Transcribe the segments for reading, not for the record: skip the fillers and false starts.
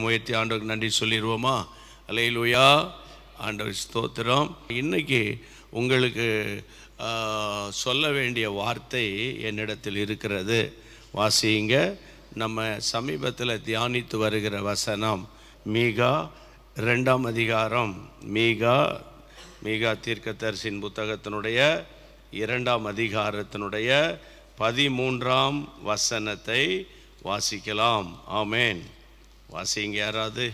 கரம் உயர்த்தி ஆண்டவருக்கு நன்றி சொல்லிடுவோமா? அல்லேலூயா, ஆண்டவர் ஸ்தோத்திரம். இன்னைக்கு உங்களுக்கு சொல்ல வேண்டிய வார்த்தை என்னிடத்தில் இருக்கிறது. வாசிங்க. நம்ம சமீபத்தில் தியானித்து வருகிற வசனம் மீகா 2ஆம் அதிகாரம். மீகா தீர்க்கதரிசியின் புத்தகத்தினுடைய 2ஆம் அதிகாரத்தினுடைய 13ஆம் வசனத்தை வாசிக்கலாம். ஆமேன். வாசிங்க யாராவது.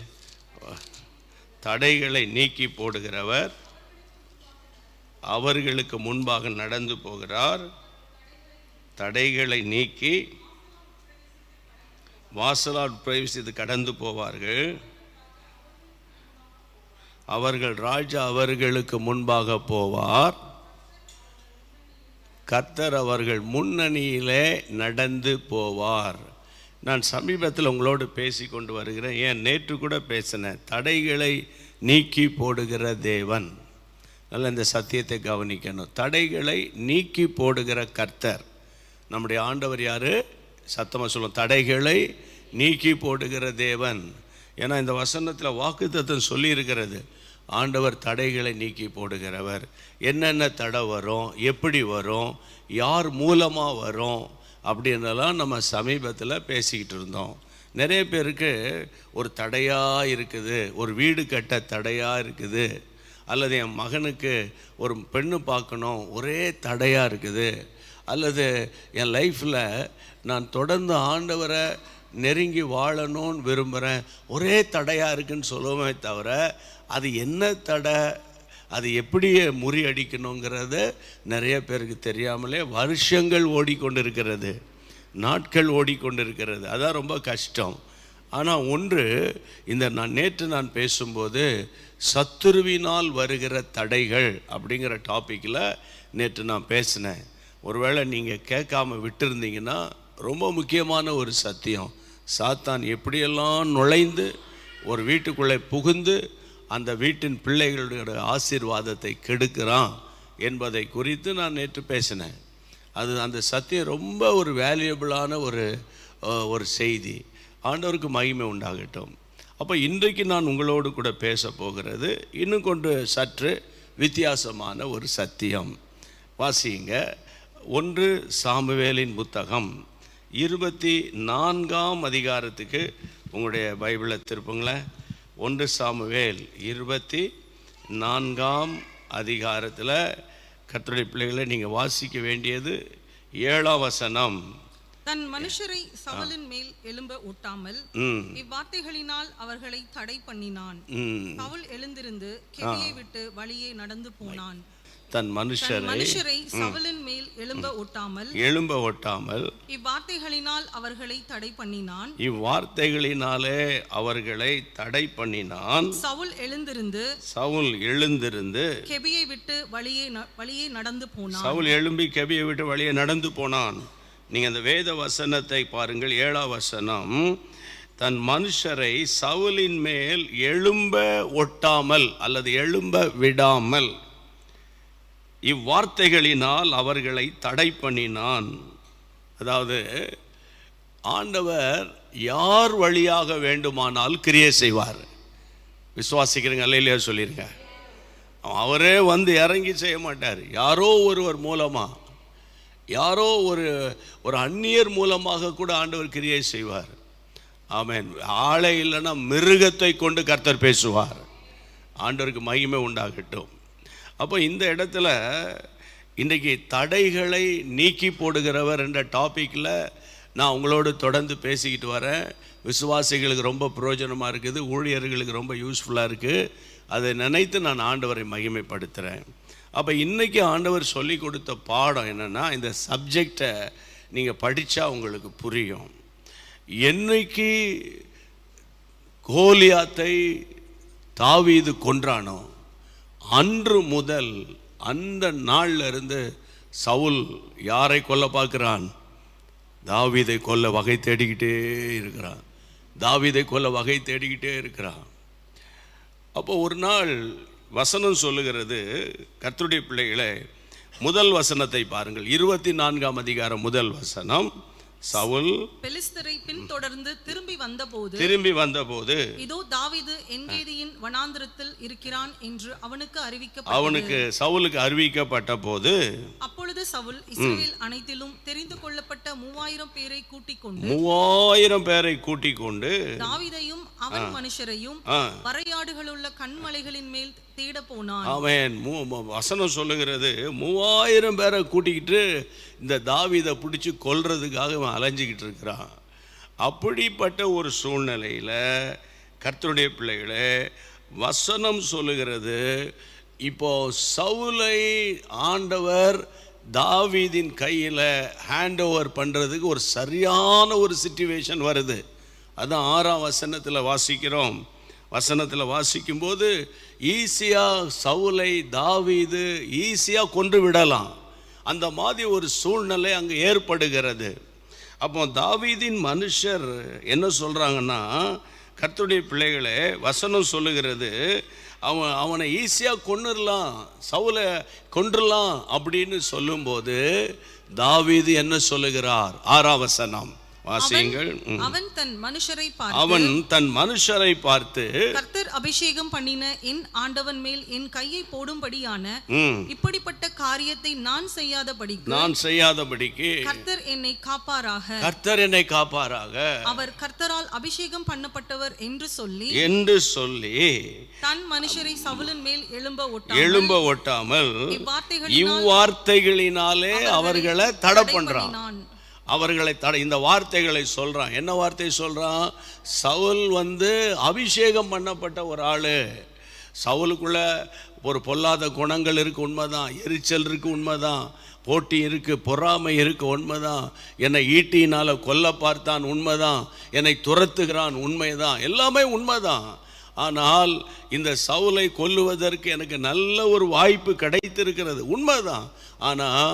தடைகளை நீக்கி போடுகிறவர் அவர்களுக்கு முன்பாக நடந்து போகிறார். தடைகளை நீக்கி வாசலால் பிரவேசித்து கடந்து போவார்கள். அவர்கள் ராஜா அவர்களுக்கு முன்பாக போவார். கர்த்தர் அவர்கள் முன்னணியிலே நடந்து போவார். நான் சமீபத்தில் உங்களோடு பேசி கொண்டு வருகிறேன். ஏன் நேற்று கூட பேசினேன். தடைகளை நீக்கி போடுகிற தேவன். நல்ல இந்த சத்தியத்தை கவனிக்கணும். தடைகளை நீக்கி போடுகிற கர்த்தர் நம்முடைய ஆண்டவர் யாரு? சத்தமாக சொல்லும். தடைகளை நீக்கி போடுகிற தேவன். ஏன்னா இந்த வசனத்தில் வாக்குத்தத்தம் சொல்லி இருக்கிறது. ஆண்டவர் தடைகளை நீக்கி போடுகிறவர். என்னென்ன தடை வரும், எப்படி வரும், யார் மூலமாக வரும் அப்படின்னலாம் நம்ம சமீபத்தில் பேசிக்கிட்டு இருந்தோம். நிறைய பேருக்கு ஒரு தடையாக இருக்குது. ஒரு வீடு கட்ட தடையாக இருக்குது. அல்லது என் மகனுக்கு ஒரு பெண்ணு பார்க்கணும், ஒரே தடையாக இருக்குது. அல்லது என் லைஃப்பில் நான் தொடர்ந்து ஆண்டவரை நெருங்கி வாழணும்னு விரும்புகிறேன், ஒரே தடையாக இருக்குன்னு சொல்லுவோமே தவிர அது என்ன தடை, அது எப்படியே முறியடிக்கணுங்கிறத நிறைய பேருக்கு தெரியாமலே வருஷங்கள் ஓடிக்கொண்டிருக்கிறது, நாட்கள் ஓடிக்கொண்டிருக்கிறது. அதான் ரொம்ப கஷ்டம். ஆனால் ஒன்று, நான் நேற்று பேசும்போது சத்துருவினால் வருகிற தடைகள் அப்படிங்கிற டாப்பிக்கில் நேற்று நான் பேசினேன். ஒருவேளை நீங்கள் கேட்காம விட்டுருந்தீங்கன்னா ரொம்ப முக்கியமான ஒரு சத்தியம். சாத்தான் எப்படியெல்லாம் நுழைந்து ஒரு வீட்டுக்குள்ளே புகுந்து அந்த வீட்டின் பிள்ளைகளுடைய ஆசீர்வாதத்தை கெடுக்கிறான் என்பதை குறித்து நான் நேற்று பேசினேன். அந்த சத்தியம் ரொம்ப ஒரு வேல்யூபிளான ஒரு செய்தி. ஆண்டவருக்கு மகிமை உண்டாகட்டும். அப்போ இன்றைக்கு நான் உங்களோடு கூட பேச போகிறது இன்னும் கொண்டு சற்று வித்தியாசமான ஒரு சத்தியம். வாசிங்க. 1 சாமுவேலின் புத்தகம் 24ஆம் அதிகாரத்துக்கு உங்களுடைய பைபிளை திருப்புங்களேன். 1 சாமுவேல் 24ஆம் அதிகாரத்தில் கர்த்தருடைய பிள்ளைகளை நீங்கள் வாசிக்க வேண்டியது 7ஆம் வசனம். தன் மனுஷரை சவுலின் மேல் எழும்ப ஒட்டாமல் இவ்வார்த்தைகளினால் அவர்களை தடை பண்ணினான். சவுல் எழுந்திருந்து கெபியை விட்டு வழியே நடந்து போனான். தன் மனுஷரை சவுலின் மேல் எழும்ப ஒட்டாமல் இவ்வார்த்தைகளினால் அவர்களை தடை பண்ணினான். இவ்வார்த்தைகளினாலே அவர்களை தடை பண்ணினான். சவுல் எழுந்திருந்து கெபியை விட்டு வழியே நடந்து போனான். சவுல் எழும்பி கெபியை விட்டு வழியே நடந்து போனான். நீங்க அந்த வேத வசனத்தை பாருங்கள். 7ஆம் வசனம். தன் மனுஷரை சவுலின் மேல் எழும்ப ஒட்டாமல் அல்லது எழும்ப விடாமல் இவ்வார்த்தைகளினால் அவர்களை தடை பண்ணினான். அதாவது ஆண்டவர் யார் வழியாக வேண்டுமானால் கிரியை செய்வார். விசுவாசிக்கிறீங்க? அல்லேலூயா சொல்லிருங்க. அவரே வந்து இறங்கி செய்ய மாட்டார். யாரோ ஒருவர் மூலமாக, யாரோ ஒரு அந்நியர் மூலமாக கூட ஆண்டவர் கிரியை செய்வார். ஆமென். ஆளை இல்லைன்னா மிருகத்தை கொண்டு கர்த்தர் பேசுவார். ஆண்டவருக்கு மகிமை உண்டாகட்டும். அப்போ இந்த இடத்துல இன்றைக்கி தடைகளை நீக்கி போடுகிறவர் என்ற டாப்பிக்கில் நான் உங்களோடு தொடர்ந்து பேசிக்கிட்டு வரேன். விசுவாசிகளுக்கு ரொம்ப பிரயோஜனமாக இருக்குது, ஊழியர்களுக்கு ரொம்ப யூஸ்ஃபுல்லாக இருக்குது. அதை நினைத்து நான் ஆண்டவரை மகிமைப்படுத்துகிறேன். அப்போ இன்றைக்கி ஆண்டவர் சொல்லி கொடுத்த பாடம் என்னென்னா, இந்த சப்ஜெக்டை நீங்கள் படித்தா உங்களுக்கு புரியும். என்னைக்கு கோலியாத்தை தாவீது கொன்றானோ அன்று முதல், அந்த நாளில் இருந்து சவுல் யாரை கொல்ல பார்க்கிறான்? தாவீதை கொல்ல வகை தேடிக்கிட்டே இருக்கிறான். அப்போ ஒரு நாள் வசனம் சொல்லுகிறது, கர்த்தருடைய பிள்ளைகளே, முதல் வசனத்தை பாருங்கள். 24ஆம் அதிகாரம் முதல் வசனம். சவுல் பெலிஸ்தரை பின்தொடர்ந்து திரும்பி வந்தபோது இதோ தாவீது என்கேதியின் வனாந்திரத்தில் இருக்கிறான் என்று அவனுக்கு சவுலுக்கு அறிவிக்கப்பட்ட போது, அப்பொழுது சவுல் இஸ்ரவேல் அனைத்திலும் தெரிந்து கொள்ளப்பட்ட 3000 பேரை கூட்டிக் கொண்டு தாவீதையும் அவன் மனுஷரையும் வரையாடுகளுள்ள கண்மலைகளின் மேல் தேட போனான். ஆமென். வசனம் சொல்லுகிறது 3000 பேரை கூட்டிக்கிட்டு இந்த தாவீதை பிடிச்சு கொல்றதுக்காக அவன் அலைஞ்சிக்கிட்டு இருக்கிறான். அப்படிப்பட்ட ஒரு சூழ்நிலையில் கர்த்தருடைய பிள்ளைகளே, வசனம் சொல்லுகிறது, இப்போ சவுலை ஆண்டவர் தாவீதின் கையில் ஹேண்ட் ஓவர் பண்ணுறதுக்கு ஒரு சரியான ஒரு சிச்சுவேஷன் வருது. அதான் 6ஆம் வசனத்தில் வாசிக்கிறோம். வசனத்தில் வாசிக்கும்போது ஈஸியாக சவுலை தாவீது ஈஸியாக கொன்று விடலாம், அந்த மாதிரி ஒரு சூழ்நிலை அங்கே ஏற்படுகிறது. அப்போ தாவீதின் மனுஷர் என்ன சொல்கிறாங்கன்னா, கர்த்தருடைய பிள்ளைகளே, வசனம் சொல்லுகிறது அவனை ஈஸியாக கொன்னுடலாம், சவுலை கொன்றுலாம் அப்படின்னு சொல்லும்போது தாவீது என்ன சொல்லுகிறார்? 6ஆம் வசனம் வாசியுங்கள். அவன் தன் மனுஷரை பார்த்து கர்த்தர் அபிஷேகம் பண்ணின என் ஆண்டவன் மேல் என் கையை போடும்படியான இப்படிப்பட்ட காரியத்தை நான் செய்யாதபடிக்கு கர்த்தர் என்னை காப்பாராக, அவர் கர்த்தரால் அபிஷேகம் பண்ணப்பட்டவர் என்று சொல்லி தன் மனுஷரை சவுலின் மேல் எழும்ப ஒட்டாமல் இவ்வார்த்தைகளினாலே அவர்களை தடை பண்றான். இந்த வார்த்தைகளை சொல்றான். என்ன வார்த்தை சொல்றான்? சவுல் அபிஷேகம் பண்ணப்பட்ட ஒரு ஆளு. சவுலுக்குள்ள ஒரு பொல்லாத குணங்கள் இருக்கு, உண்மைதான். எரிச்சல் இருக்கு, உண்மைதான். போட்டி இருக்கு, பொறாமை இருக்கு, உண்மைதான். என்னை ஈட்டியினால கொல்ல பார்த்தான், உண்மைதான். என்னை துரத்துகிறான், உண்மைதான். எல்லாமே உண்மைதான். ஆனால் இந்த சவுலை கொல்லுவதற்கு எனக்கு நல்ல ஒரு வாய்ப்பு கிடைத்திருக்கிறது, உண்மைதான். ஆனால்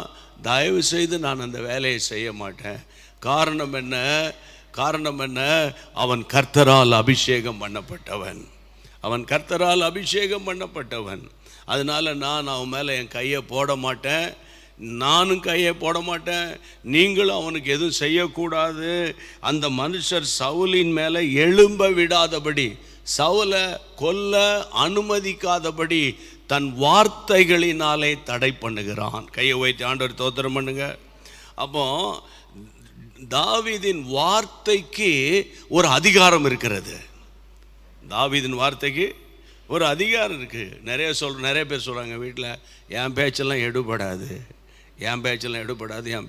தயவு செய்து நான் அந்த வேலையை செய்ய மாட்டேன். காரணம் என்ன? அவன் கர்த்தரால் அபிஷேகம் பண்ணப்பட்டவன். அதனால நான் அவன் மேலே என் கையை போட மாட்டேன், நானும் கையை போட மாட்டேன், நீங்களும் அவனுக்கு எதுவும் செய்யக்கூடாது. அந்த மனுஷர் சவுலின் மேலே எழும்ப விடாதபடி, சவுலை கொல்ல அனுமதிக்காதபடி தன் வார்த்தைகளினாலே தடை பண்ணுகிறான். கையை வைத்து ஆண்டவர் தோத்திரம் பண்ணுங்க. அப்போ தாவீதின் வார்த்தைக்கு ஒரு அதிகாரம் இருக்கிறது. தாவீதின் வார்த்தைக்கு ஒரு அதிகாரம் இருக்கு. நிறைய பேர் சொல்றாங்க, வீட்டில் என் பேச்செல்லாம் எடுபடாது, என்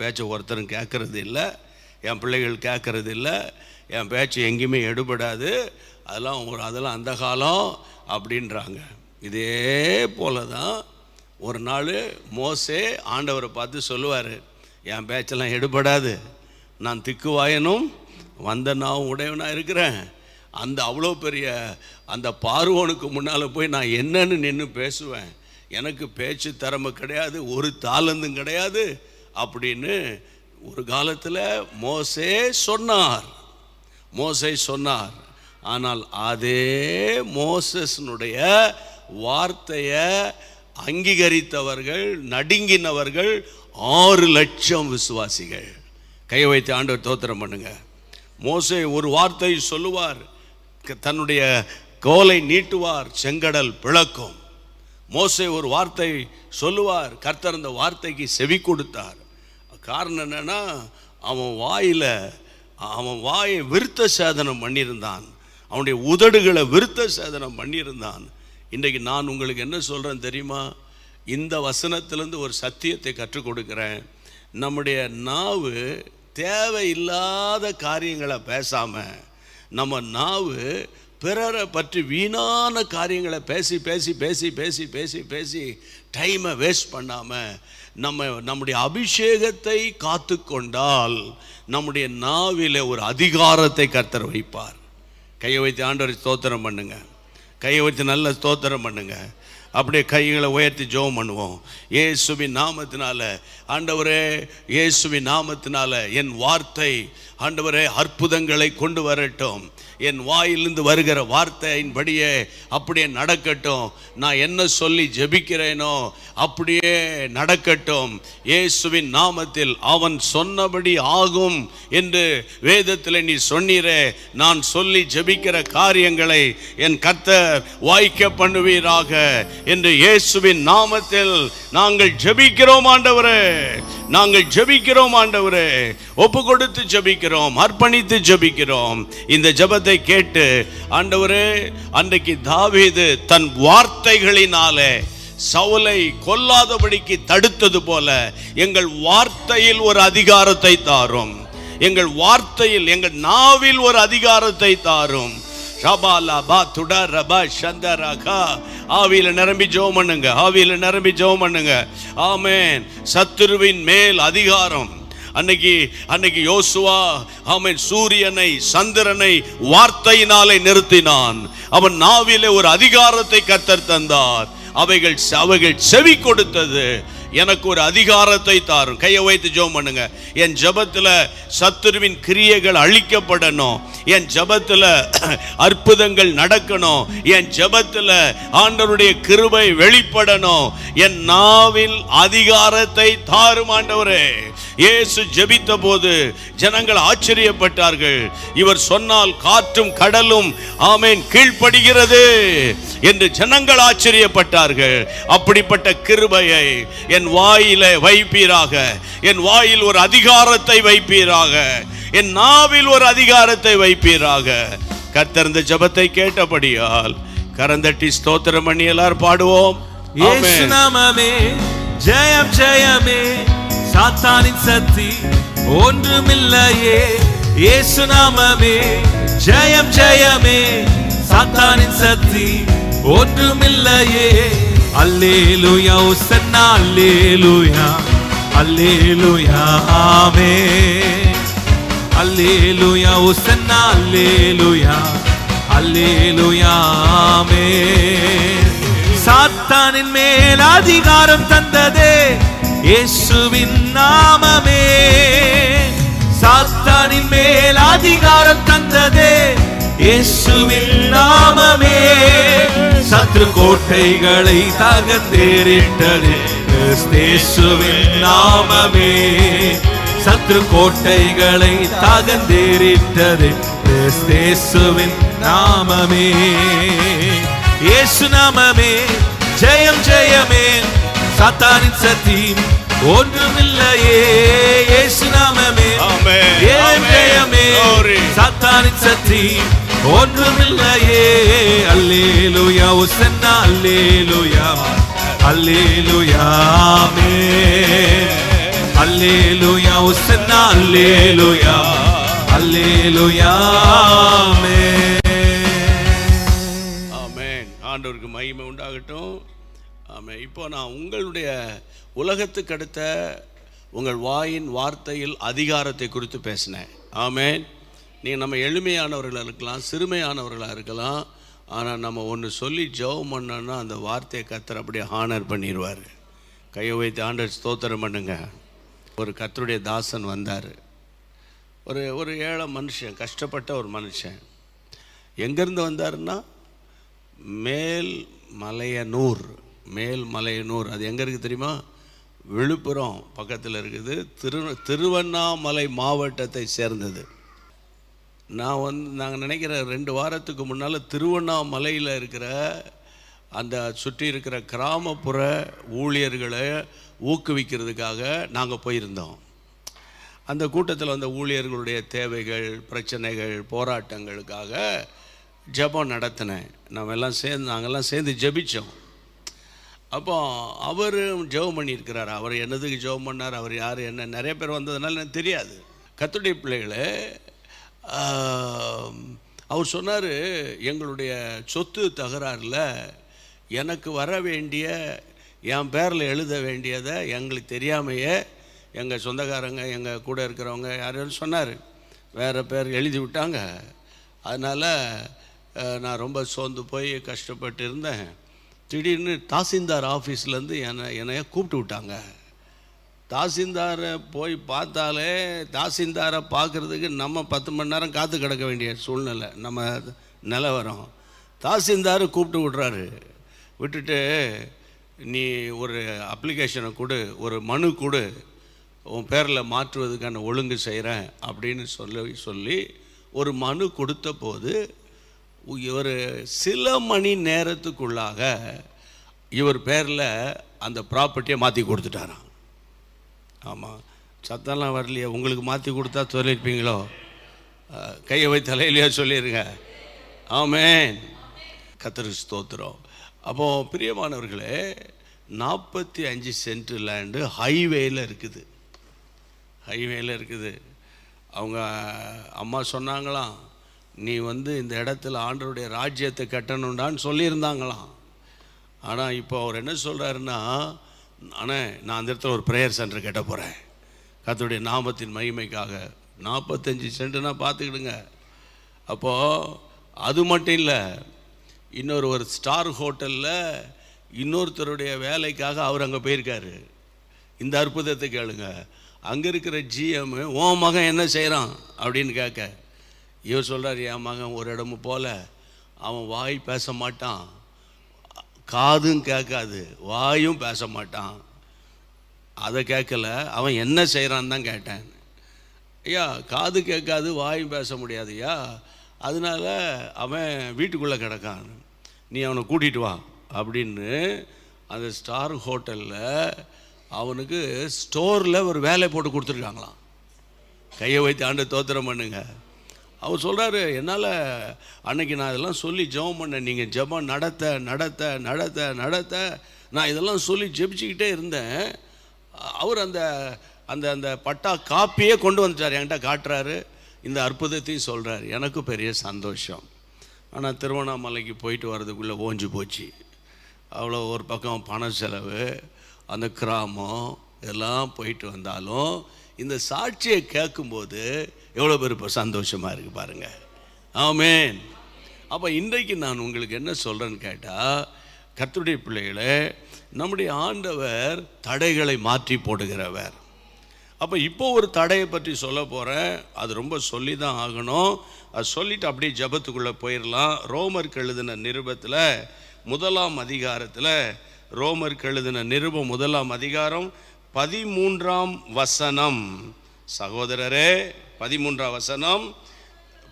பேச்சை ஒருத்தரும் கேட்கறது இல்லை, என் பிள்ளைகள் கேட்கறது இல்லை, என் பேச்சு எங்கேயுமே எடுபடாது, அதெல்லாம் அந்த காலம் அப்படின்றாங்க. இதே போல தான் ஒரு நாள் மோசே ஆண்டவரை பார்த்து சொல்லுவார், என் பேச்செல்லாம் எடுபடாது, நான் திக்குவாயனும் வந்தனாவும் உடையவனாக இருக்கிறேன். அவ்வளோ பெரிய அந்த பார்வோனுக்கு முன்னால் போய் நான் என்னன்னு நின்று பேசுவேன், எனக்கு பேச்சு திறமை கிடையாது, ஒரு தாளந்தும் கிடையாது அப்படின்னு ஒரு காலத்தில் மோசே சொன்னார். ஆனால் அதே மோசஸ்னுடைய வார்த்தையை அங்கீகரித்தவர்கள், நடுங்கினவர்கள் 6 லட்சம் விசுவாசிகள். கையை வைத்து ஆண்டவர் தோத்திரம் பண்ணுங்க. மோசே ஒரு வார்த்தை சொல்லுவார், தன்னுடைய கோலை நீட்டுவார், செங்கடல் பிளக்கும். மோசே ஒரு வார்த்தை சொல்லுவார், கர்த்தர் அந்த வார்த்தைக்கு செவி கொடுத்தார். காரணம் என்னன்னா, அவன் வாயை விருத்த சேதனம் பண்ணியிருந்தான், அவனுடைய உதடுகளை விருத்த சேதனம் பண்ணியிருந்தான். இன்றைக்கு நான் உங்களுக்கு என்ன சொல்கிறேன் தெரியுமா? இந்த வசனத்திலேருந்து ஒரு சத்தியத்தை கற்றுக் கொடுக்குறேன். நம்முடைய நாவு தேவையில்லாத காரியங்களை பேசாமல், நம்ம நாவு பிறரை பற்றி வீணான காரியங்களை பேசி டைமை வேஸ்ட் பண்ணாமல் நம்முடைய அபிஷேகத்தை காத்து கொண்டால் நம்முடைய நாவிலே ஒரு அதிகாரத்தை கர்த்தர் வைப்பார். கையை வைத்து ஆண்டவர் ஸ்தோத்திரம் பண்ணுங்க. கையை வைத்து நல்ல ஸ்தோத்திரம் பண்ணுங்க. அப்படியே கைகளை உயர்த்தி ஜெபம் பண்ணுவோம். இயேசுவின் நாமத்தினால ஆண்டவரே, இயேசுவின் நாமத்தினால என் வார்த்தை ஆண்டவரே அற்புதங்களை கொண்டு வரட்டும். என் வாயிலிருந்து வருகிற வார்த்தையின்படியே அப்படியே நடக்கட்டும். நான் என்ன சொல்லி ஜெபிக்கிறேனோ அப்படியே நடக்கட்டும். இயேசுவின் நாமத்தில் அவன் சொன்னபடி ஆகும் என்று வேதத்தில் நீ சொன்னீரே. நான் சொல்லி ஜெபிக்கிற காரியங்களை என் கர்த்தர் வாய்க்க பண்ணுவீராக என்று இயேசுவின் நாமத்தில் நாங்கள் ஜெபிக்கிறோம் ஆண்டவரே. நாங்கள் ஜெபிக்கிறோம் ஆண்டவரே. ஒப்பு கொடுத்து ஜெபிக்கிறோம், அர்ப்பணித்து ஜெபிக்கிறோம். இந்த ஜெபத்தை கேட்டு ஆண்டவரே, அன்றைக்கு தாவீது தன் வார்த்தைகளினாலே சவுலை கொல்லாதபடிக்கு தடுத்தது போல எங்கள் வார்த்தையில் ஒரு அதிகாரத்தை தாரும். எங்கள் வார்த்தையில், எங்கள் நாவில் ஒரு அதிகாரத்தை தாரும். ஆவியில நிரம்பி ஜெபம் பண்ணுங்க, ஆவியில நிரம்பி ஜெபம் பண்ணுங்க. ஆமென். சத்துருவின் மேல் அதிகாரம். அன்னைக்கு யோசுவா ஆமென் சூரியனை சந்திரனை வார்த்தையினாலே நிறுத்தினான். அவன் நாவிலே ஒரு அதிகாரத்தை கர்த்தர் தந்தார். அவைகள் செவி கொடுத்தது. எனக்கு ஒரு அதிகாரத்தை தாரும். கையை வைத்து ஜெபம் பண்ணுங்க. என் ஜெபத்துல சத்துருவின் கிரியைகள் அழிக்கப்படணும். என் ஜெபத்துல அற்புதங்கள் நடக்கணும். என் ஜெபத்துல ஆண்டவருடைய கிருபை வெளிப்படணும். என் நாவில் அதிகாரத்தை தாரும் ஆண்டவரே. இயேசு ஜெபித்த போது ஜனங்கள் ஆச்சரியப்பட்டார்கள். இவர் சொன்னால் காற்றும் கடலும் ஆமென் கீழ்ப்படுகிறது என்று ஜனங்கள் ஆச்சரியப்பட்டார்கள். அப்படிப்பட்ட கிருபையை என் வாயிலே வைப்பீராக. என் வாயில் ஒரு அதிகாரத்தை வைப்பீராக. என் நாவில் ஒரு அதிகாரத்தை வைப்பீராக. கர்த்தர் இந்த ஜெபத்தை கேட்டபடியால் கரந்தட்டி ஸ்தோத்திரம் பண்ணி எல்லாரும் பாடுவோம். இயேசு நாமமே ஜெயம் ஜெயமே, சாத்தானின் சக்தி ஒன்றுமில்லையே. இயேசு நாமமே ஜெயம் ஜெயமே, சாத்தானின் சக்தி ஒன்றுமில்லையே. அல்லேலூயா ஓசன்னா அல்லேலூயா அல்லேலூயா ஆமென். அல்லேலூயா ஓசன்னா அல்லேலூயா அல்லேலூயா ஆமென். சாத்தானின் மேல் அதிகாரம் தந்ததே இயேசுவின் நாமமே. சாத்தானின் மேல் அதிகாரம் தந்ததே இயேசுவின் நாமமே. சத்ரு கோட்டைகளை தகர்த்தெறிந்தது இயேசுவின் நாமமே. சத்ரு கோட்டைகளை தகர்த்தெறிந்தது இயேசுவின் நாமமே. இயேசு நாமமே ஜெயம் ஜெயமே, சாத்தானின் சக்தி ஒன்றுமில்லையே. இயேசு நாமமே ஜெயம் ஜெயமே, சாத்தானின் சக்தி ஒன்றுமில்லையே. அல்லேலூயா ஓசன்னா அல்லேலூயா அல்லேலூயா ஆமென். அல்லேலூயா ஓசன்னா அல்லேலூயா அல்லேலூயா ஆமென். ஆமென். ஆண்டவருக்கு மகிமை உண்டாகட்டும். ஆமென். இப்போ நான் உங்களுடைய உலகத்துக்கு அடுத்த உங்கள் வாயின் வார்த்தையில் அதிகாரத்தை குறித்து பேசினேன். ஆமென். நீங்கள் நம்ம எளிமையானவர்களாக இருக்கலாம், சிறுமையானவர்களாக இருக்கலாம். ஆனால் நம்ம ஒன்று சொல்லி ஜெபம் பண்ணோன்னா அந்த வார்த்தையை கர்த்தர் அப்படியே ஹானர் பண்ணிடுவார். கையை வைத்து ஆண்டவர் ஸ்தோத்திரம் பண்ணுங்க. ஒரு கர்த்தருடைய தாசன் வந்தார். ஒரு ஏழை மனுஷன், கஷ்டப்பட்ட ஒரு மனுஷன். எங்கேருந்து வந்தாருன்னா மேல்மலையனூர். அது எங்கே இருக்குது தெரியுமா? விழுப்புரம் பக்கத்தில் இருக்குது. திருவண்ணாமலை மாவட்டத்தை சேர்ந்தது. நாங்கள் நினைக்கிற 2 வாரத்துக்கு முன்னால் திருவண்ணாமலையில் இருக்கிற அந்த சுற்றி இருக்கிற கிராமப்புற ஊழியர்களை ஊக்குவிக்கிறதுக்காக நாங்கள் போயிருந்தோம். அந்த கூட்டத்தில் வந்த ஊழியர்களுடைய தேவைகள், பிரச்சனைகள், போராட்டங்களுக்காக ஜெபம் நடத்தினேன். நாங்கள்லாம் சேர்ந்து ஜெபித்தோம். அப்போ அவரும் ஜெபம் பண்ணியிருக்கிறார். அவர் என்னதுக்கு ஜெபம் பண்ணார், அவர் யார் என்ன, நிறைய பேர் வந்ததுனால எனக்கு தெரியாது. கர்த்தருடைய பிள்ளைகளே, அவர் சொன்னார், எங்களுடைய சொத்து தகராறில் எனக்கு வர வேண்டிய, என் பேரில் எழுத வேண்டியதை எங்களுக்கு தெரியாமையே எங்கள் சொந்தக்காரங்க, எங்கள் கூட இருக்கிறவங்க யாரும் சொன்னார், வேறு பேர் எழுதி விட்டாங்க. அதனால் நான் ரொம்ப சோர்ந்து போய் கஷ்டப்பட்டு இருந்தேன். திடீர்னு தாசில்தார் ஆஃபீஸ்லேருந்து என்னைய கூப்பிட்டு விட்டாங்க. தாசில்தாரை போய் பார்த்தாலே தாசில்தாரை பார்க்குறதுக்கு நம்ம 10 மணி நேரம் காத்து கிடக்க வேண்டிய சூழ்நிலை நம்ம நிலவரம். தாசில்தார் கூப்பிட்டு விட்றாரு. விட்டுட்டு நீ ஒரு அப்ளிகேஷனை கொடு, ஒரு மனு கொடு, உன் பேரில் மாற்றுவதுக்கான ஒழுங்கு செய்கிறேன் அப்படின்னு சொல்லி ஒரு மனு கொடுத்த போது ஒரு சில மணி நேரத்துக்குள்ளாக இவர் பேரில் அந்த ப்ராப்பர்ட்டியை மாற்றி கொடுத்துட்டாராம். ஆமாம், சத்தம்லாம் வரலையே, உங்களுக்கு மாற்றி கொடுத்தா சொல்லியிருப்பீங்களோ? கையை வை தலையிலையா சொல்லிடுங்க. ஆமென், கர்த்தருக்கு ஸ்தோத்திரம். அப்போது பிரியமானவர்களே, 45 சென்ட் லேண்டு ஹைவேயில் இருக்குது. அவங்க அம்மா சொன்னாங்களாம், நீ இந்த இடத்துல ஆண்டவருடைய ராஜ்யத்தை கட்டணுண்டான்னு சொல்லியிருந்தாங்களாம். ஆனால் இப்போ அவர் என்ன சொல்கிறாருன்னா, ஆனால் நான் அந்த இடத்துல ஒரு ப்ரேயர் சென்டர் கட்ட போகிறேன் கர்த்தருடைய நாமத்தின் மகிமைக்காக. 45 சென்ட்டுனா பார்த்துக்கிடுங்க. அப்போது அது மட்டும் இல்லை, ஒரு ஸ்டார் ஹோட்டலில் இன்னொருத்தருடைய வேலைக்காக அவர் அங்கே போயிருக்காரு. இந்த அற்புதத்தை கேளுங்க. அங்கே இருக்கிற GM, உன் மகன் என்ன செய்கிறான் அப்படின்னு கேட்க, இவர் சொல்கிறார், என் மகன் ஒரு இடமும் போல, அவன் வாய் பேச மாட்டான், காதும் கேட்காது, வாயும் பேச மாட்டான். அதை கேட்கல, அவன் என்ன செய்கிறான்னு தான் கேட்டேன். ஐயா, காது கேட்காது, வாயும் பேச முடியாது ஐயா, அதனால அவன் வீட்டுக்குள்ளே கிடக்கான், நீ அவனை கூட்டிகிட்டு வா அப்படின்னு அந்த ஸ்டார் ஹோட்டலில் அவனுக்கு ஸ்டோரில் ஒரு வேலை போட்டு கொடுத்துருக்காங்களாம். கையை வைத்து ஆண்டு தோத்திரம் பண்ணுங்க. அவர் சொல்கிறாரு, என்னால் அன்னைக்கு நான் இதெல்லாம் சொல்லி ஜெபம் பண்ணேன், நீங்கள் ஜெபம் நடத்த நான் இதெல்லாம் சொல்லி ஜெபிச்சுக்கிட்டே இருந்தேன். அவர் அந்த அந்த அந்த பட்டா காப்பியே கொண்டு வந்துட்டார், என்கிட்ட காட்டுறாரு, இந்த அற்புதத்தையும் சொல்கிறார். எனக்கும் பெரிய சந்தோஷம். ஆனால் திருவண்ணாமலைக்கு போயிட்டு வர்றதுக்குள்ளே ஓஞ்சி போச்சு. அவ்வளோ ஒரு பக்கம் பண செலவு, அந்த கிராமம் எல்லாம் போயிட்டு வந்தாலும் இந்த சாட்சியை கேட்கும்போது எவ்வளோ பேர் இப்போ சந்தோஷமாக இருக்குது பாருங்கள். ஆமென். அப்போ இன்றைக்கு நான் உங்களுக்கு என்ன சொல்கிறேன்னு கேட்டால், கர்த்தருடைய பிள்ளைகளே, நம்முடைய ஆண்டவர் தடைகளை மாற்றி போடுகிறவர். அப்போ இப்போ ஒரு தடையை பற்றி சொல்ல போகிறேன். அது ரொம்ப சொல்லி தான் ஆகணும். அது சொல்லிவிட்டு அப்படியே ஜெபத்துக்குள்ளே போயிடலாம். ரோமருக்கு எழுதின நிருபத்தில் 1ஆம் அதிகாரத்தில், ரோமருக்கு எழுதின நிருபம் 1ஆம் அதிகாரம் 13ஆம் வசனம். சகோதரரே, 13ஆம் வசனம்,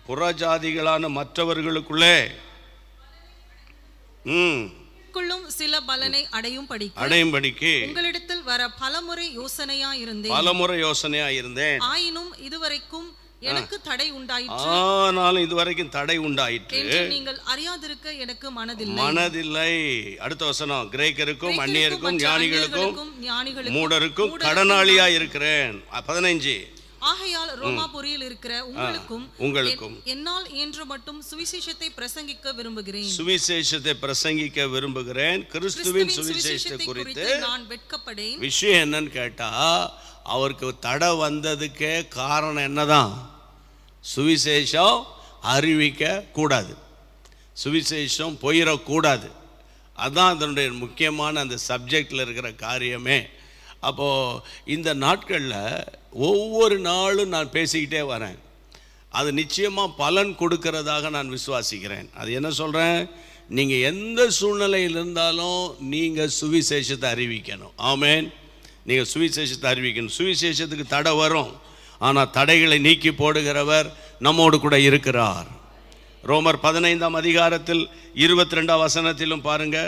புறஜாதிகளான மற்றவர்களுக்குள்ளே சில பலனை அடையும் படிக்கு உங்களிடத்தில் வர பலமுறை யோசனையா இருந்தேன். ஆயினும் இதுவரைக்கும் எனக்கு தடை உண்டாயிற்று. ஆனாலும் இதுவரைக்கும் தடை உண்டாயிற்று என்று நீங்கள் அறியாதிருக்க எனக்கு மனதில்லை. அடுத்த வசனம், கிரேக்கருக்கும் அந்நியருக்கும் ஞானிகளுக்கும் மூடருக்கும் கடனாளியா இருக்கிறேன். 15, ஆகையால் ரோமாபுரியில் இருக்கிற உங்களுக்கும் என்னால் இயன்ற மட்டும் சுவிசேஷத்தை பிரசங்கிக்க விரும்புகிறேன். கிறிஸ்துவின் சுவிசேஷத்தை குறித்து நான் வெட்கப்படேன். விஷயம் என்னன்னு கேட்டா, அவருக்கு தடை வந்ததுக்கே காரணம் என்னதான்? சுவிசேஷம் அறிவிக்க கூடாது, சுவிசேஷம் போயிடக்கூடாது. அதுதான் அதனுடைய முக்கியமான அந்த சப்ஜெக்டில் இருக்கிற காரியமே. அப்போது இந்த நாட்களில் ஒவ்வொரு நாளும் நான் பேசிக்கிட்டே வரேன். அது நிச்சயமாக பலன் கொடுக்கிறதாக நான் விசுவாசிக்கிறேன். அது என்ன சொல்கிறேன்? நீங்கள் எந்த சூழ்நிலையில் இருந்தாலும் நீங்கள் சுவிசேஷத்தை அறிவிக்கணும். ஆமென். நீங்கள் சுவிசேஷத்தை அறிவிக்கணும். சுவிசேஷத்துக்கு தடை வரும், ஆனால் தடைகளை நீக்கி போடுகிறவர் நம்மோடு கூட இருக்கிறார். ரோமர் 15ஆம் அதிகாரத்தில் 22ஆம் வசனத்திலும் பாருங்க.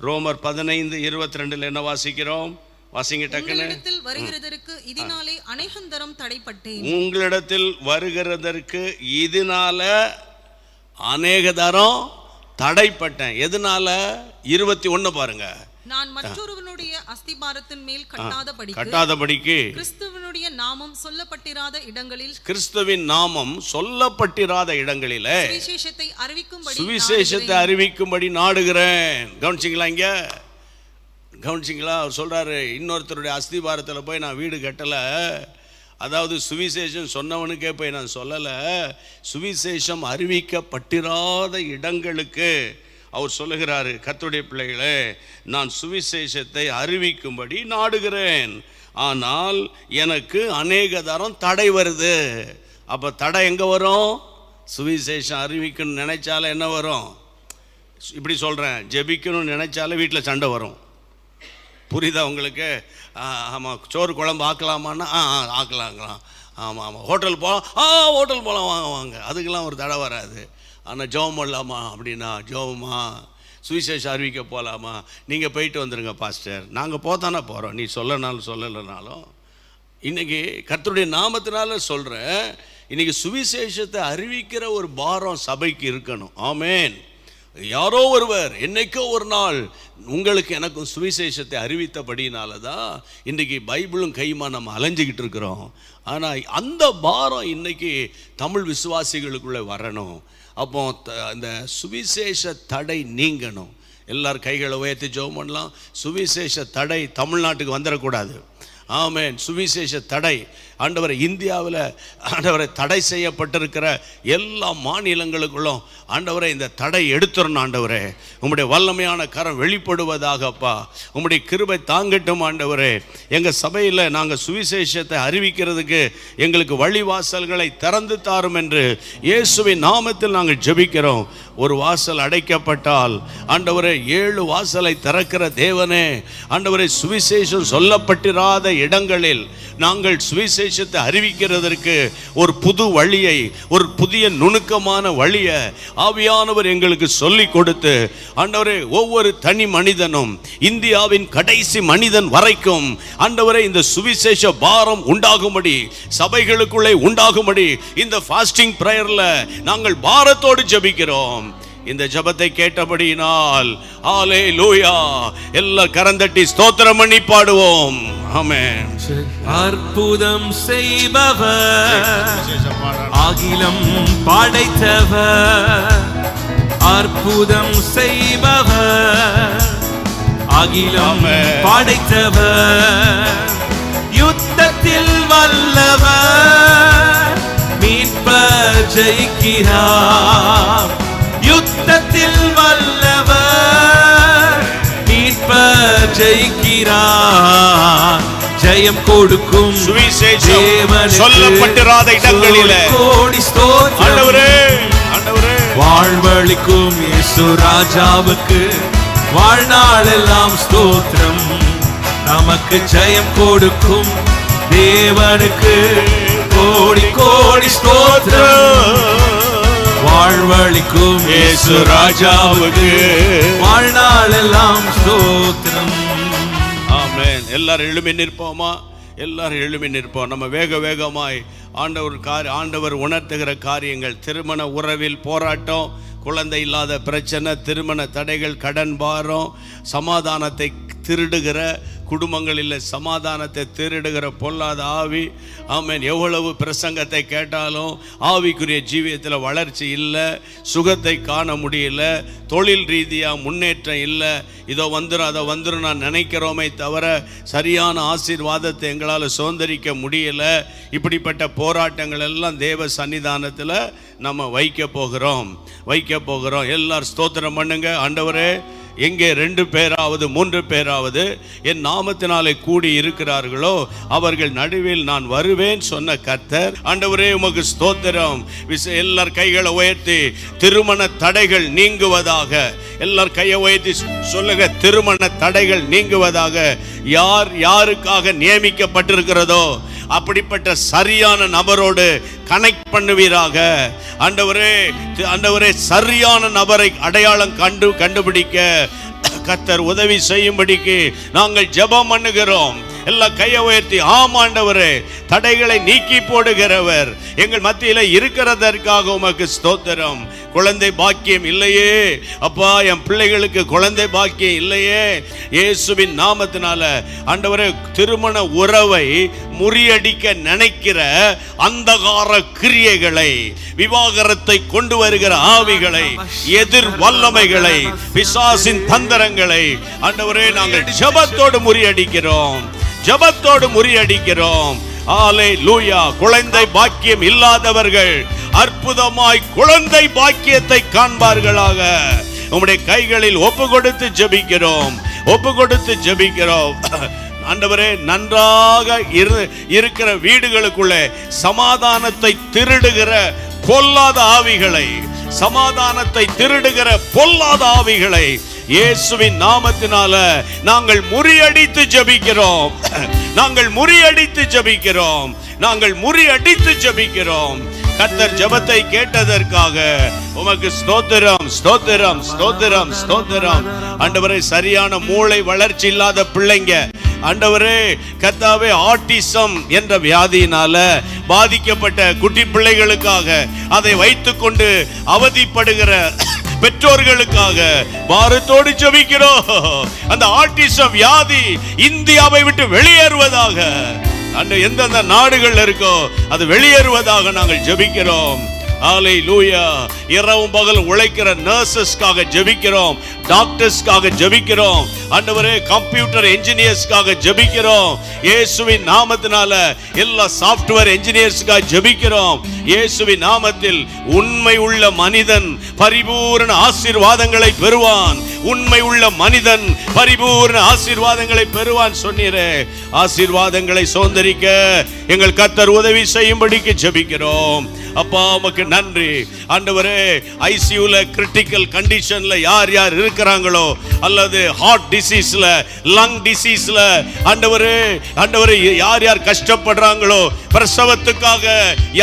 ரோமர் 15:22 என்ன வாசிக்கிறோம்? வாசிங்க டக்குன்னு. உங்களிடத்தில் வருகிறதற்கு இதனாலே அநேகந்தரம் தடைப்பட்டேன். உங்களிடத்தில் வருகிறதற்கு இதனால அநேகதரம் தடைப்பட்டேன். எதனால? 21 பாருங்க. நான் மற்றொருவனுடைய அஸ்திபாரத்தின் மேல் கட்டாதபடிக்கு கிறிஸ்துவினுடைய நாமம் சொல்லப்பட்டிராத இடங்களில், கிறிஸ்துவின் நாமம் சொல்லப்பட்டிராத இடங்களிலே சுவிசேஷத்தை அறிவிக்கும்படி நாடுகிறேன். கவனிச்சிங்களா? இங்க கவனிச்சிங்களா? அவர் சொல்றாரு, இன்னொருத்தருடைய அஸ்திபாரத்தில் போய் நான் வீடு கட்டலை. அதாவது சுவிசேஷம் சொன்னவனுக்கே போய் நான் சொல்லலை, சுவிசேஷம் அறிவிக்கப்பட்டிராத இடங்களுக்கு அவர் சொல்லுகிறாரு, கர்த்தருடைய பிள்ளைகளே, நான் சுவிசேஷத்தை அறிவிக்கும்படி நாடுகிறேன். ஆனால் எனக்கு அநேக தரம் தடை வருது. அப்போ தடை எங்கே வரும்? சுவிசேஷம் அறிவிக்கணும்னு நினைச்சாலே என்ன வரும்? இப்படி சொல்கிறேன், ஜெபிக்கணும்னு நினைச்சாலே வீட்டில் சண்டை வரும். புரியுதா உங்களுக்கு? ஆமாம், சோறு குழம்பு ஆக்கலாமான்னா ஆக்கலாம். ஆமாம், ஹோட்டல் போகலாம், ஹோட்டல் போகலாம், வாங்க. அதுக்கெல்லாம் ஒரு தடை வராது. ஆனால் ஜெபம் பண்ணலாமா அப்படின்னா ஜெபமா, சுவிசேஷம் அறிவிக்க போகலாமா, நீங்கள் போயிட்டு வந்துடுங்க பாஸ்டர், நாங்கள் போதானே போகிறோம், நீ சொல்லலைனாலும். இன்றைக்கி கர்த்தருடைய நாமத்தினால சொல்கிறேன், இன்றைக்கி சுவிசேஷத்தை அறிவிக்கிற ஒரு பாரம் சபைக்கு இருக்கணும். ஆமேன். யாரோ ஒருவர் என்னைக்கோ ஒரு நாள் உங்களுக்கு எனக்கும் சுவிசேஷத்தை அறிவித்தபடினால தான் இன்றைக்கி பைபிளும் கைமா நம்ம அலைஞ்சிக்கிட்டு இருக்கிறோம். ஆனால் அந்த பாரம் இன்னைக்கு தமிழ் விசுவாசிகளுக்குள்ளே வரணும். அப்போ அந்த சுவிசேஷ தடை நீங்கணும். எல்லாரும் கைகளை உயர்த்தி ஜெபம் பண்ணலாம். சுவிசேஷ தடை தமிழ்நாட்டுக்கு வந்துடக்கூடாது. ஆமென். சுவிசேஷ தடை ஆண்டவரை இந்தியாவில் ஆண்டவரை தடை செய்யப்பட்டிருக்கிற எல்லா மாநிலங்களுக்குள்ளும் ஆண்டவரை இந்த தடை எடுத்துடணும். ஆண்டவரே உம்முடைய வல்லமையான கரம் வெளிப்படுவதாகப்பா, உம்முடைய கிருபை தாங்கட்டும். ஆண்டவரே எங்கள் சபையில் நாங்கள் சுவிசேஷத்தை அறிவிக்கிறதுக்கு எங்களுக்கு வழிவாசல்களை திறந்து தாரும் என்று இயேசுவின் நாமத்தில் நாங்கள் ஜெபிக்கிறோம். ஒரு வாசல் அடைக்கப்பட்டால் ஆண்டவரே 7 வாசலை திறக்கிற தேவனே, ஆண்டவரே சுவிசேஷம் சொல்லப்பட்டிராத இடங்களில் நாங்கள் சுவிசேஷத்தை அறிவிக்கிறதற்கு ஒரு புது வழியை, ஒரு புதிய நுணுக்கமான வழியை ஆவியானவர் எங்களுக்கு சொல்லி கொடுத்து ஆண்டவரே ஒவ்வொரு தனி மனிதனும் இந்தியாவின் கடைசி மனிதன் வரைக்கும் ஆண்டவரே இந்த சுவிசேஷ பாரம் உண்டாகும்படி, சபைகளுக்குள்ளே உண்டாகும்படி இந்த ஃபாஸ்டிங் பிரேயர்ல நாங்கள் பாரத்தோடு ஜெபிக்கிறோம். இந்த ஜெபத்தை கேட்டபடியினால் ஹல்லேலூயா, எல்லா கரந்தட்டி ஸ்தோத்திரம் பண்ணி பாடுவோம். ஆமென். அற்புதம் செய்பவர், அகிலம் படைத்தவர், அற்புதம் செய்பவர், அகிலம் படைத்தவர், யுத்தத்தில் வல்லவர், மீட்பர் ஜெயிக்கிறார். யுத்தத்தில் வல்லவர், மீட்பர் ஜெயிக்கிறார். ஜெயம் கொடுக்கும் சுவிசேஷம் சொல்லப்பட்டிராத இடங்களிலே கோடி ஸ்தோத்திரம். ஆண்டவரே வாழ்வளிக்கும் இயேசு ராஜாவுக்கு வாழ்நாளெல்லாம் ஸ்தோத்திரம். நமக்கு ஜெயம் கொடுக்கும் தேவனுக்கு கோடி கோடி ஸ்தோத்திரம். வாழ்வளிக்கும் இயேசு ராஜாவுக்கு வாழ்நாளெல்லாம் ஸ்தோத்திரம். ஆமென். எல்லாரும் எழும்பி நிற்போமா? எல்லாரும் எழும்பி நிற்போம். நம்ம வேகமாய் ஆண்டவர் உணர்த்துகிற காரியங்கள், திருமண உறவில் போராட்டம், குழந்தை இல்லாத பிரச்சனை, திருமண தடைகள், கடன் பாரம், சமாதானத்தை திருடுகிற குடும்பங்களில் சமாதானத்தை திருடுகிற பொல்லாத ஆவி. ஆமென். எவ்வளவு பிரசங்கத்தை கேட்டாலும் ஆவிக்குரிய ஜீவியத்தில் வளர்ச்சி இல்லை, சுகத்தை காண முடியல, தொழில் ரீதியாக முன்னேற்றம் இல்லை. இதோ வந்துடும் அதை வந்துடும் நான் நினைக்கிறோமே தவிர சரியான ஆசீர்வாதத்தை எங்களால் சுதந்திரிக்க முடியலை. இப்படிப்பட்ட போராட்டங்கள் எல்லாம் தேவ சன்னிதானத்தில் நம்ம வைக்க போகிறோம். எல்லாரும் ஸ்தோத்திரம் பண்ணுங்க. ஆண்டவரே, எங்கே 2 பேராவது 3 பேராவது என் நாமத்தினாலே கூடி இருக்கிறார்களோ அவர்கள் நடுவில் நான் வருவேன் சொன்ன கர்த்தர். ஆண்டவரே உமக்கு ஸ்தோத்திரம். எல்லார் கைகளை உயர்த்தி திருமண தடைகள் நீங்குவதாக. எல்லார் கையை உயர்த்தி சொல்லுங்க, திருமண தடைகள் நீங்குவதாக. யார் யாருக்காக நியமிக்கப்பட்டிருக்கிறதோ அப்படிப்பட்ட சரியான நபரோடு கனெக்ட் பண்ணுவீராக. ஆண்டவரே சரியான நபரை அடையாளம் கண்டுபிடிக்க கர்த்தர் உதவி செய்யும்படிக்கு நாங்கள் ஜெபம் பண்ணுகிறோம். எல்லா கையை உயர்த்தி ஆமாண்டவரே, தடைகளை நீக்கி போடுகிறவர் எங்கள் மத்தியில் இருக்கிறதற்காக உமக்கு ஸ்தோத்திரம். குழந்தை பாக்கியம் இல்லையே அப்பா, என் பிள்ளைகளுக்கு குழந்தை பாக்கியம் இல்லையே, இயேசுவின் நாமத்தினால ஆண்டவரே திருமண உறவை முறியடிக்க நினைக்கிற அந்தகார கிரியைகளை, விவாகரத்தை கொண்டு வருகிற ஆவிகளை, எதிர் வல்லமைகளை, பிசாசின் தந்திரங்களை ஆண்டவரே நாங்கள் ஜெபத்தோடு முறியடிக்கிறோம். ஹல்லேலூயா. குழந்தை பாக்கியம் இல்லாதவர்கள் அற்புதமாய் குழந்தை பாக்கியத்தை காண்பார்களாக. உம்முடைய கைகளில் ஒப்பு கொடுத்து ஜெபிக்கிறோம். ஆண்டவரே, நன்றாக இருக்கிற வீடுகளுக்குள்ளே சமாதானத்தை திருடுகிற பொல்லாத ஆவிகளை, சமாதானத்தை திருடுகிற பொல்லாத ஆவிகளை இயேசுவின் நாமத்தினால நாங்கள் முறியடித்து ஜெபிக்கிறோம். நாங்கள் முறியடித்து ஜெபிக்கிறோம். நாங்கள் முறியடித்து ஜெபிக்கிறோம். கர்த்தர் ஜெபத்தை கேட்டதற்காக உமக்கு ஸ்தோத்திரம், ஸ்தோத்திரம், ஸ்தோத்திரம், ஸ்தோத்திரம். ஆண்டவரே, சரியான மூளை வளர்ச்சி இல்லாத பிள்ளைங்க, ஆண்டவரே கர்த்தாவே, ஆட்டிசம் என்ற வியாதியினால பாதிக்கப்பட்ட குட்டி பிள்ளைகளுக்காக, அதை வைத்துக்கொண்டு அவதிப்படுகிற பெற்றோர்களுக்காக பாரத்தோடு ஜெபிக்கிறோம். அந்த ஆட்டிசம் வியாதி இந்தியாவை விட்டு வெளியேறுவதாக, எந்தெந்த நாடுகள் இருக்கோ அது வெளியேறுவதாக நாங்கள் ஜெபிக்கிறோம். ஹல்லேலூயா. இரவும் பகல் உழைக்கிற நர்சஸ்க்காக ஜெபிக்கிறோம், டாக்டர்ஸ்க்காக ஜெபிக்கிறோம். ஆண்டவரே, கம்ப்யூட்டர் என்ஜினியர்ஸ்க்காக ஜெபிக்கிறோம். இயேசுவின் நாமத்தினால எல்லா சாஃப்ட்வேர் என்ஜினியர்ஸ்க்காக ஜெபிக்கிறோம். இயேசுவின் நாமத்தில் உண்மை உள்ள மனிதன் பரிபூர்ண ஆசீர்வாதங்களை பெறுவான். உண்மை உள்ள மனிதன் பரிபூர்ண ஆசீர்வாதங்களை பெறுவான் சொன்னீரே. ஆசீர்வாதங்களை சுதந்தரிக்க எங்கள் கர்த்தர் உதவி செய்யும்படிக்கு ஜெபிக்கிறோம். அப்பா, உமக்கு நன்றி. ஆண்டவரே, ஐசியூல கிரிட்டிக்கல் கண்டிஷன்ல யார் யார் இருக்கிறாங்களோ, அல்லது ஹார்ட் டிசீஸ்ல, லங் டிசீஸ்ல, ஆண்டவரே, ஆண்டவரே, யார் யார் கஷ்டப்படுறாங்களோ, பிரசவத்துக்காக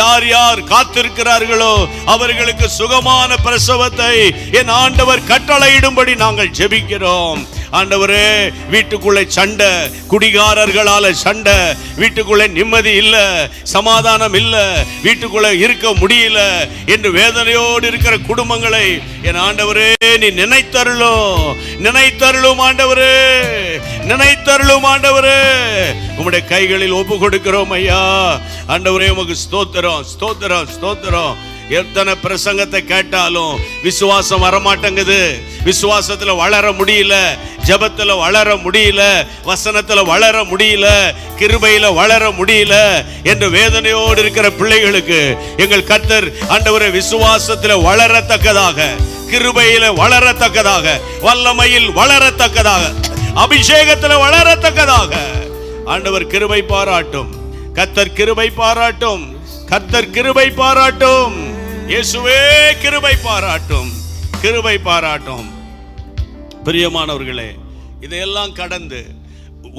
யார் யார் காத்திருக்கிறார்களோ, அவர்களுக்கு சுகமான பிரசவத்தை என் ஆண்டவர் கட்டளையிடும்படி நாங்கள் ஜெபிக்கிறோம். ஆண்டவரே, வீட்டுக்குள்ளே சண்டை, குடிகாரர்களால சண்டை, வீட்டுக்குள்ளே நிம்மதி இல்ல, சமாதானம் இல்ல, வீட்டுக்குள்ளே இருக்க முடியல என்று வேதனையோடு இருக்கிற குடும்பங்களை என் ஆண்டவரே நீ நினைத்தருளும், நினைத்தருளும் ஆண்டவரே, நினைத்தருளும் ஆண்டவரே. உம்முடைய கைகளில் ஒப்பு கொடுக்கிறோம் ஐயா. ஆண்டவரே, உமக்கு ஸ்தோத்திரம், ஸ்தோத்திரம், ஸ்தோத்திரம். எத்தனை பிரசங்கத்தை கேட்டாலும் விசுவாசம் வரமாட்டேங்குது, விசுவாசத்துல வளர முடியல, ஜெபத்துல வளர முடியல, வசனத்துல வளர முடியல, கிருபையில வளர முடியல என்று வேதனையோடு இருக்கிற பிள்ளைகளுக்கு எங்கள் கர்த்தர் ஆண்டவரே விசுவாசத்துல வளரத்தக்கதாக, கிருபையில வளரத்தக்கதாக, வல்லமையில் வளரத்தக்கதாக, அபிஷேகத்துல வளரத்தக்கதாக ஆண்டவர் கிருபை பாராட்டும். கர்த்தர் கிருபை பாராட்டும். கர்த்தர் கிருபை பாராட்டும். இயேசுவே கிருபை பாராட்டும், கிருபை பாராட்டும். பிரியமானவர்களே, இதையெல்லாம் கடந்து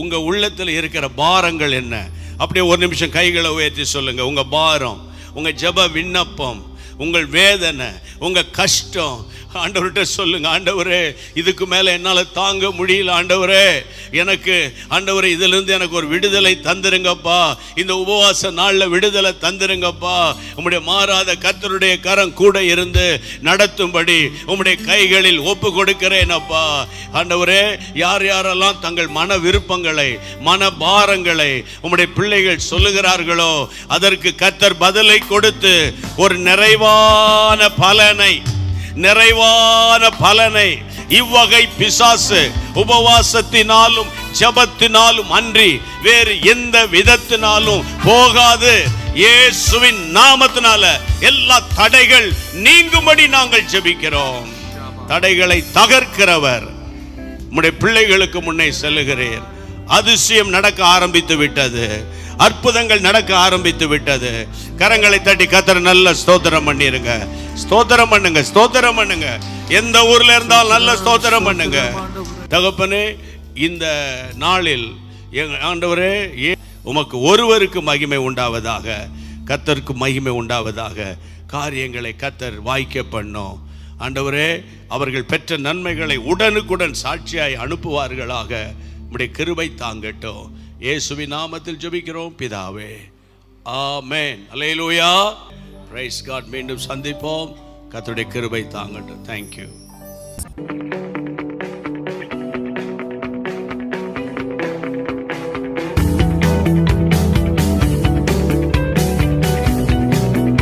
உங்க உள்ளத்தில் இருக்கிற பாரங்கள் என்ன? அப்படியே ஒரு நிமிஷம் கைகளை உயர்த்தி சொல்லுங்க. உங்க பாரம், உங்க ஜெப விண்ணப்பம், உங்கள் வேதனை, உங்க கஷ்டம் ஆண்டவர்கிட்ட சொல்லுங்க. ஆண்டவரே, இதுக்கு மேல என்னால தாங்க முடியல ஆண்டவரே, எனக்கு ஆண்டவரே இதிலிருந்து எனக்கு ஒரு விடுதலை தந்துருங்கப்பா, இந்த உபவாச நாள்ல விடுதலை தந்துருங்கப்பா. உம்முடைய மாறாத கர்த்தருடைய கரம் கூட இருந்து நடத்தும்படி உம்முடைய கைகளில் ஒப்பு கொடுக்கிறேன் அப்பா. ஆண்டவரே, யார் யாரெல்லாம் தங்கள் மன விருப்பங்களை, மன பாரங்களை உம்முடைய பிள்ளைகள் சொல்லுகிறார்களோ, அதற்கு கர்த்தர் பதிலை கொடுத்து ஒரு நிறைவான பலனை, நிறைவான பலனை, இவ்வகை பிசாசு உபவாசத்தினாலும் ஜெபத்தினாலும் அன்றி வேறு எந்த விதத்தினாலும் போகாது. இயேசுவின் நாமத்தினால எல்லா தடைகள் நீங்கும்படி நாங்கள் ஜெபிக்கிறோம். தடைகளை தகர்க்கிறவர் உம்முடைய பிள்ளைகளுக்கு முன்னே செல்லுகிறேன். அதிசயம் நடக்க ஆரம்பித்து விட்டது, அற்புதங்கள் நடக்க ஆரம்பித்து விட்டது. கரங்களை தட்டி கர்த்தர் நல்ல ஸ்தோத்திரம் பண்ணிருங்க. ஸ்தோத்திரம் பண்ணுங்க, ஸ்தோத்திரம் பண்ணுங்க. எந்த ஊர்ல இருந்தாலும் நல்ல ஸ்தோத்திரம் பண்ணுங்க. தகப்பனே, இந்த நாளில் ஆண்டவரே உமக்கு ஒருவருக்கு மகிமை உண்டாவதாக, கர்த்தருக்கு மகிமை உண்டாவதாக. காரியங்களை கர்த்தர் வாய்க்க பண்ணும் ஆண்டவரே. அவர்கள் பெற்ற நன்மைகளை உடனுக்குடன் சாட்சியாய் அனுப்புவார்களாக. உம்முடைய கிருபை தாங்கட்டும். இயேசுவின் நாமத்தில் ஜெபிக்கிறோம் பிதாவே, ஆமென். அல்லேலூயா. Price God. மீண்டும் சந்திப்போம். கர்த்தருடைய கிருபை தாங்கட்டும். தேங்க்யூ.